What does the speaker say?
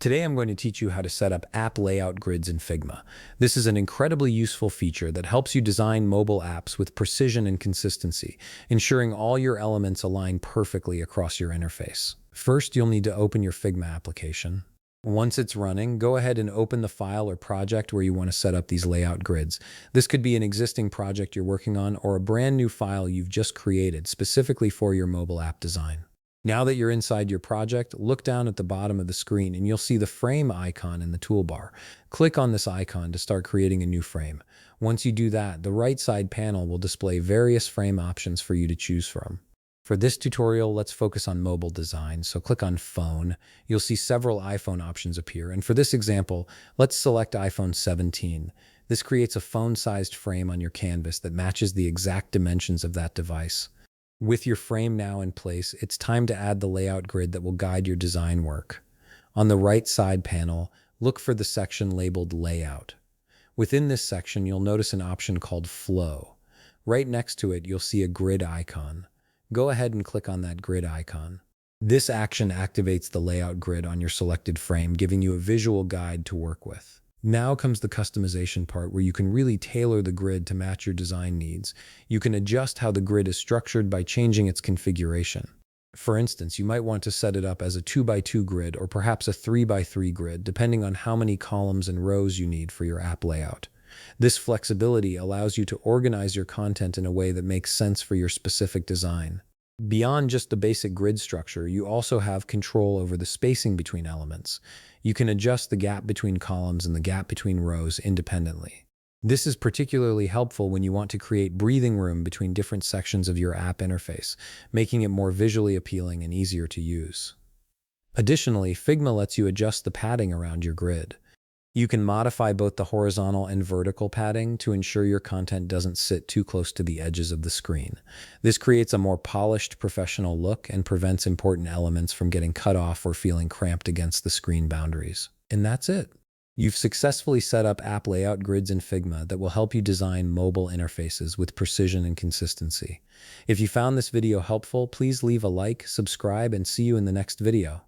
Today I'm going to teach you how to set up app layout grids in Figma. This is an incredibly useful feature that helps you design mobile apps with precision and consistency, ensuring all your elements align perfectly across your interface. First, you'll need to open your Figma application. Once it's running, go ahead and open the file or project where you want to set up these layout grids. This could be an existing project you're working on or a brand new file you've just created specifically for your mobile app design. Now that you're inside your project, look down at the bottom of the screen and you'll see the frame icon in the toolbar. Click on this icon to start creating a new frame. Once you do that, the right side panel will display various frame options for you to choose from. For this tutorial, let's focus on mobile design, so click on Phone. You'll see several iPhone options appear, and for this example, let's select iPhone 17. This creates a phone-sized frame on your canvas that matches the exact dimensions of that device. With your frame now in place, it's time to add the layout grid that will guide your design work. On the right side panel, look for the section labeled Layout. Within this section, you'll notice an option called Flow. Right next to it, you'll see a grid icon. Go ahead and click on that grid icon. This action activates the layout grid on your selected frame, giving you a visual guide to work with. Now comes the customization part where you can really tailor the grid to match your design needs. You can adjust how the grid is structured by changing its configuration. For instance, you might want to set it up as a 2x2 grid or perhaps a 3x3 grid, depending on how many columns and rows you need for your app layout. This flexibility allows you to organize your content in a way that makes sense for your specific design. Beyond just the basic grid structure, you also have control over the spacing between elements. You can adjust the gap between columns and the gap between rows independently. This is particularly helpful when you want to create breathing room between different sections of your app interface, making it more visually appealing and easier to use. Additionally, Figma lets you adjust the padding around your grid. You can modify both the horizontal and vertical padding to ensure your content doesn't sit too close to the edges of the screen. This creates a more polished, professional look and prevents important elements from getting cut off or feeling cramped against the screen boundaries. And that's it. You've successfully set up app layout grids in Figma that will help you design mobile interfaces with precision and consistency. If you found this video helpful, please leave a like, subscribe, and see you in the next video.